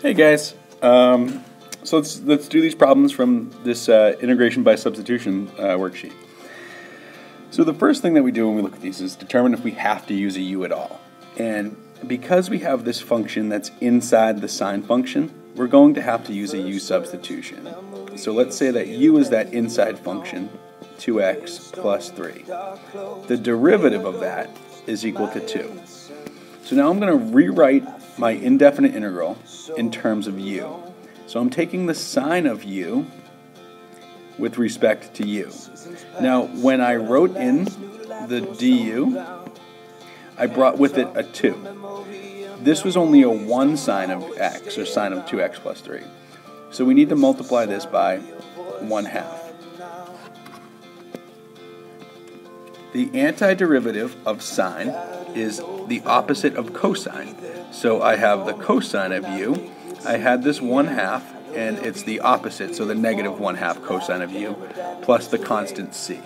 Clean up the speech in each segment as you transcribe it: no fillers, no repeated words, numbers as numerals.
Hey guys, so let's do these problems from this integration by substitution worksheet. So the first thing that we do when we look at these is determine if we have to use a u at all. And because we have this function that's inside the sine function, we're going to have to use a u substitution. So let's say that u is that inside function, 2x plus 3. The derivative of that is equal to 2. So now I'm going to rewrite my indefinite integral in terms of u. So I'm taking the sine of u with respect to u. Now when I wrote in the du, I brought with it a 2. This was only a 1 sine of x, or sine of 2x plus 3. So we need to multiply this by 1/2. The antiderivative of sine is the opposite of cosine. So I have the cosine of u, I had this 1/2, and it's the opposite, so the negative 1/2 cosine of u, plus the constant c.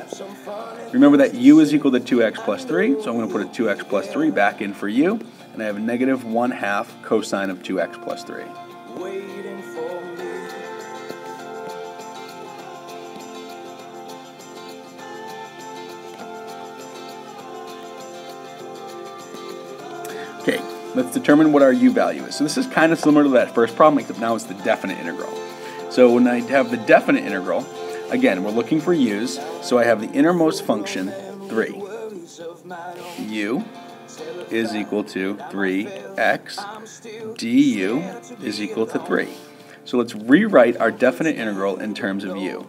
Remember that u is equal to 2x plus 3, so I'm going to put a 2x plus 3 back in for u, and I have a negative 1/2 cosine of 2x plus 3. Okay, let's determine what our u value is. So this is kind of similar to that first problem, except now it's the definite integral. So when I have the definite integral, again, we're looking for u's, so I have the innermost function, 3. U is equal to 3x, du is equal to 3. So let's rewrite our definite integral in terms of u.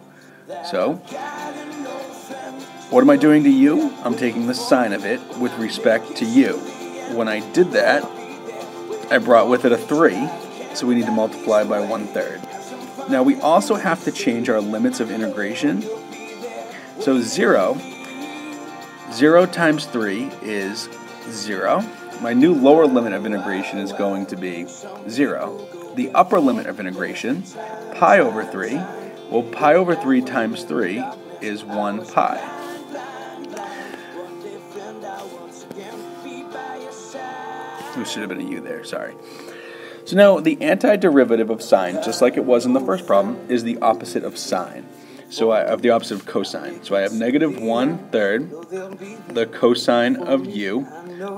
So, what am I doing to u? I'm taking the sine of it with respect to u. When I did that, I brought with it a 3, so we need to multiply by 1/3. Now we also have to change our limits of integration. So 0 times 3 is 0. My new lower limit of integration is going to be 0. The upper limit of integration, pi over 3, well, pi over 3 times 3 is 1 pi. There should have been a u there, sorry. So now the antiderivative of sine, just like it was in the first problem, is the opposite of sine. So of the opposite of cosine. So I have negative 1/3, the cosine of u.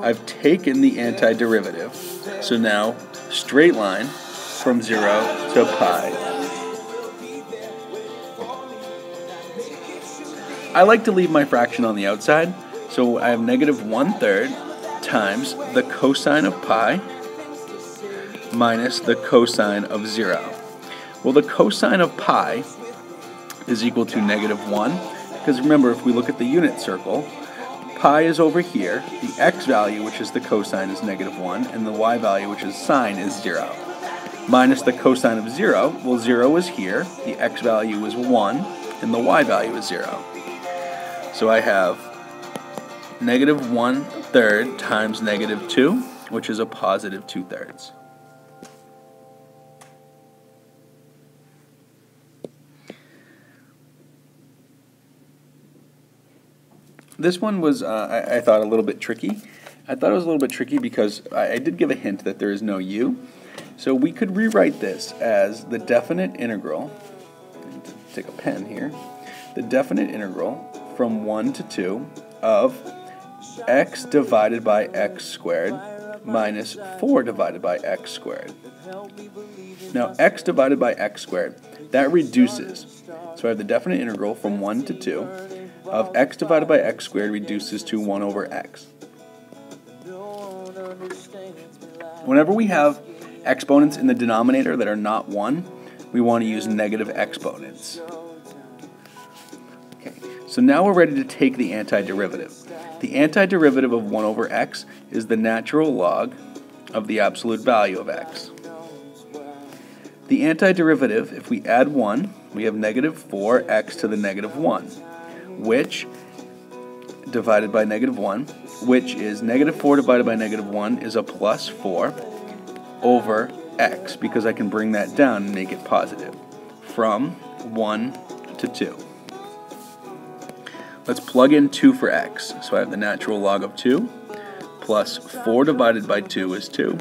I've taken the antiderivative. So now straight line from 0 to pi. I like to leave my fraction on the outside. So I have negative 1/3 times the cosine of pi minus the cosine of 0. Well, the cosine of pi is equal to negative 1, because remember, if we look at the unit circle, pi is over here, the x value, which is the cosine, is negative 1, and the y value, which is sine, is 0. Minus the cosine of 0, well, 0 is here, the x value is 1, and the y value is 0. So I have negative 1/3 times negative 2, which is a positive 2/3. This one was, I thought, a little bit tricky. I thought it was a little bit tricky because I did give a hint that there is no u. So we could rewrite this as the definite integral, take a pen here, the definite integral from 1 to 2 of x divided by x squared minus 4 divided by x squared. Now x divided by x squared, that reduces. So I have the definite integral from 1 to 2 of x divided by x squared reduces to 1 over x. Whenever we have exponents in the denominator that are not 1, we want to use negative exponents. Okay, so now we're ready to take the antiderivative. The antiderivative of 1 over x is the natural log of the absolute value of x. The antiderivative, if we add 1, we have negative 4x to the negative 1, which, divided by negative 1, which is negative 4 divided by negative 1 is a plus 4 over x, because I can bring that down and make it positive, from 1 to 2. Let's plug in 2 for x. So I have the natural log of 2 plus 4 divided by 2 is 2,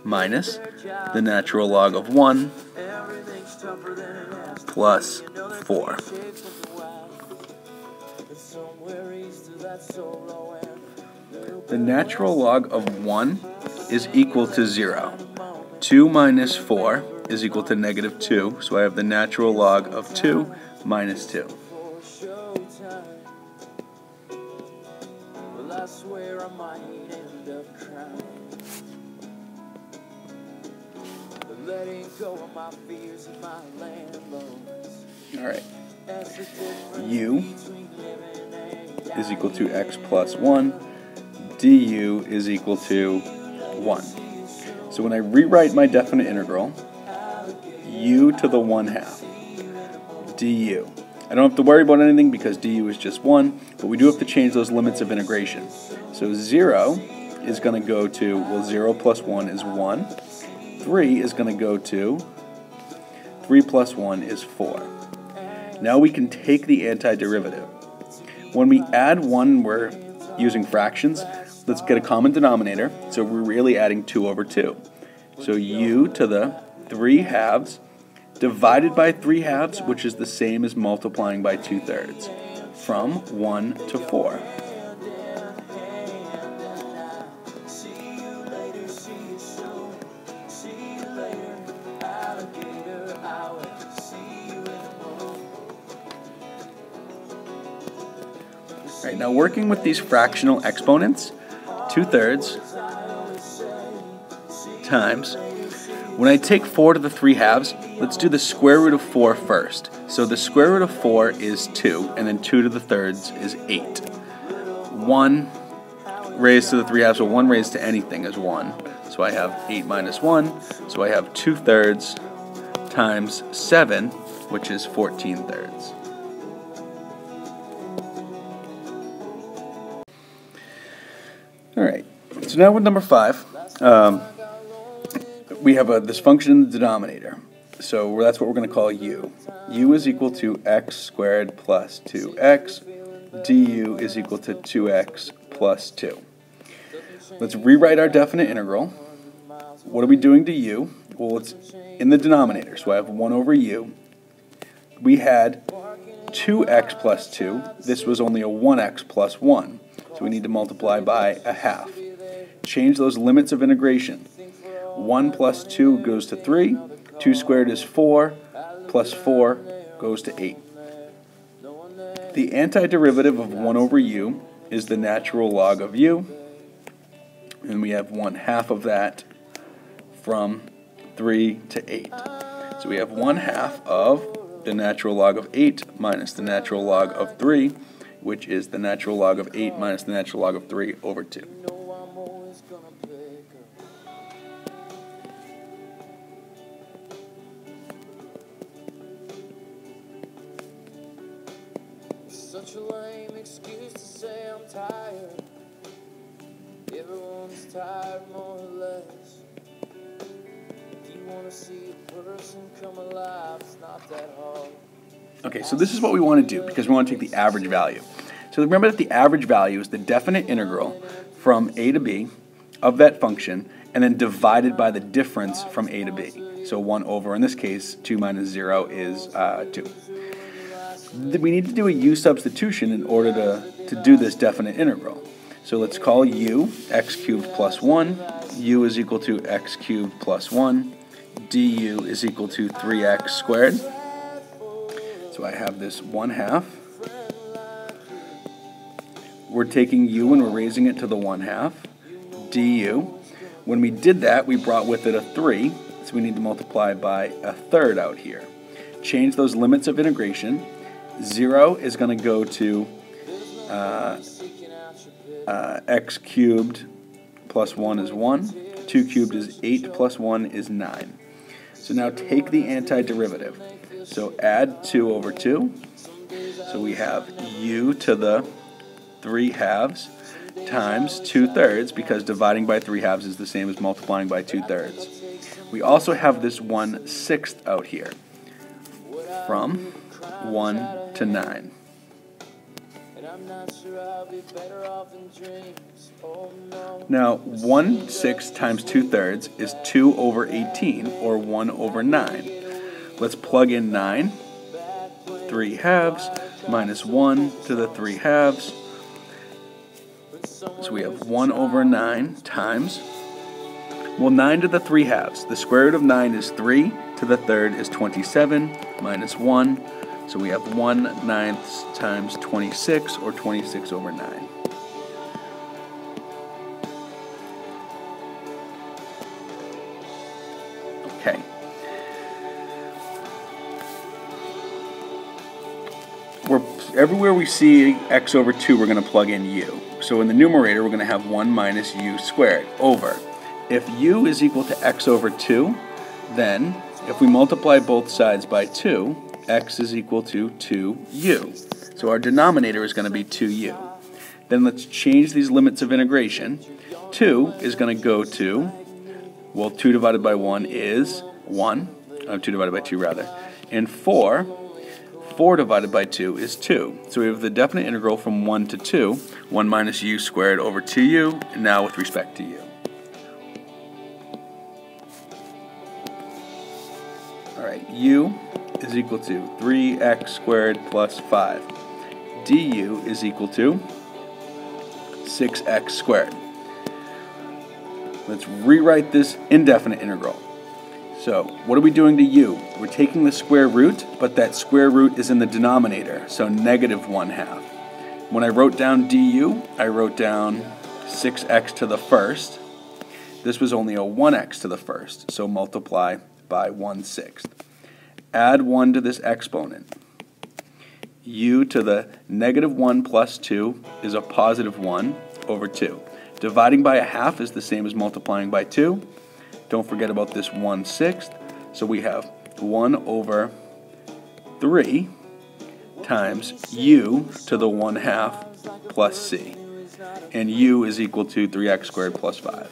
minus the natural log of 1 plus 4. The natural log of 1 is equal to 0. 2 minus 4 is equal to negative 2, so I have the natural log of 2 minus 2. Alright. U is equal to x plus 1. du is equal to 1. So when I rewrite my definite integral, u to the 1/2 du. I don't have to worry about anything because du is just 1, but we do have to change those limits of integration. So 0 is going to go to, well, 0 plus 1 is 1. 3 is going to go to 3 plus 1 is 4. Now we can take the antiderivative. When we add 1, we're using fractions. Let's get a common denominator. So we're really adding 2 over 2. So u to the 3/2 divided by 3/2, which is the same as multiplying by 2/3, from 1 to 4. Right, now working with these fractional exponents, 2/3 times, when I take 4 to the 3/2, let's do the square root of 4 first. So the square root of 4 is 2, and then 2 to the 3rds is 8. 1 raised to the 3/2, so 1 raised to anything is 1. So I have 8 minus 1, so I have 2/3 times 7, which is 14/3. Alright, so now with number 5, we have this function in the denominator. So that's what we're going to call u. u is equal to x squared plus 2x. du is equal to 2x plus 2. Let's rewrite our definite integral. What are we doing to u? Well, it's in the denominator, so I have 1 over u. We had 2x plus 2. This was only a 1x plus 1. So we need to multiply by 1/2. Change those limits of integration. 1 plus 2 goes to 3. 2 squared is 4. Plus 4 goes to 8. The antiderivative of 1 over u is the natural log of u. And we have 1/2 of that from 3 to 8. So we have 1/2 of the natural log of 8 minus the natural log of 3, which is the natural log of 8 minus the natural log of 3 over 2. Such a lame excuse to say I'm tired. Everyone's tired more or less. If you want to see a person come alive, it's not that hard. Okay, so this is what we want to do because we want to take the average value. So remember that the average value is the definite integral from a to b of that function and then divided by the difference from a to b. So 1 over, in this case, 2 minus 0 is 2. We need to do a u substitution in order to do this definite integral. So let's call u x cubed plus 1. U is equal to x cubed plus 1. du is equal to 3x squared. So I have this 1/2. We're taking u and we're raising it to the 1/2. du. When we did that, we brought with it a 3, so we need to multiply by 1/3 out here. Change those limits of integration. 0 is going to go to x cubed plus 1 is 1. 2 cubed is 8 plus 1 is 9. So now take the antiderivative. So add 2 over 2. So we have u to the 3/2 times 2/3, because dividing by 3/2 is the same as multiplying by 2/3. We also have this 1/6 out here, from 1 to 9. I'm not sure I'll be better off in dreams. Oh no. Now, 1/6 times 2/3 is 2 over 18, or 1 over 9. Let's plug in 9. 3 halves minus 1 to the 3 halves. So we have 1 over 9 times, well, 9 to the 3 halves. The square root of 9 is 3 to the third is 27 minus 1. So we have 1/9 times 26, or 26 over 9. Okay. Everywhere we see x over 2, we're going to plug in u. So in the numerator, we're going to have 1 minus u squared over. If u is equal to x over 2, then if we multiply both sides by 2, x is equal to 2u. So our denominator is going to be 2u. Then let's change these limits of integration. 2 is going to go to, well, 2 divided by 1 is 1. 2 divided by 2, rather. And 4 divided by 2 is 2. So we have the definite integral from 1 to 2, 1 minus u squared over 2u, and now with respect to u. Alright, u is equal to 3x squared plus 5. du is equal to 6x squared. Let's rewrite this indefinite integral. So, what are we doing to u? We're taking the square root, but that square root is in the denominator, so negative 1/2. When I wrote down du, I wrote down 6x to the first. This was only a 1x to the first, so multiply by 1/6. Add 1 to this exponent. U to the negative 1 plus 2 is a positive 1 over 2. Dividing by a half is the same as multiplying by 2. Don't forget about this 1/6. So we have 1 over 3 times u to the 1/2 plus c. And u is equal to 3x squared plus 5.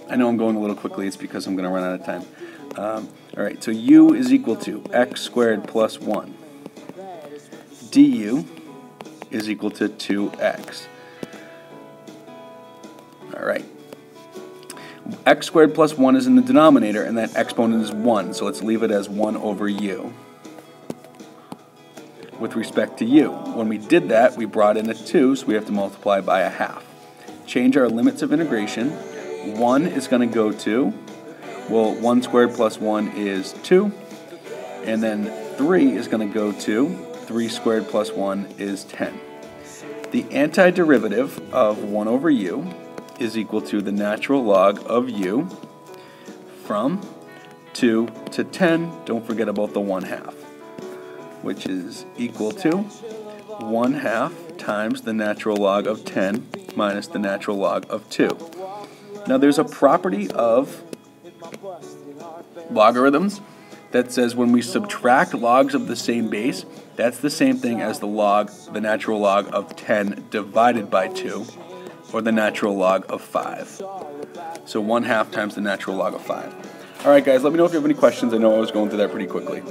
I know I'm going a little quickly. It's because I'm going to run out of time. Alright, so u is equal to x squared plus 1. du is equal to 2x. Alright. X squared plus 1 is in the denominator, and that exponent is 1, so let's leave it as 1 over u. With respect to u, when we did that, we brought in a 2, so we have to multiply by a half. Change our limits of integration. 1 is going to go to, well, 1 squared plus 1 is 2, and then 3 is going to go to 3 squared plus 1 is 10. The antiderivative of 1 over u is equal to the natural log of u from 2 to 10. Don't forget about the 1/2, which is equal to 1/2 times the natural log of 10 minus the natural log of 2. Now there's a property of logarithms that says when we subtract logs of the same base, that's the same thing as the natural log of 10 divided by 2, or the natural log of 5. So 1/2 times the natural log of 5. Alright guys, let me know if you have any questions. I know I was going through that pretty quickly.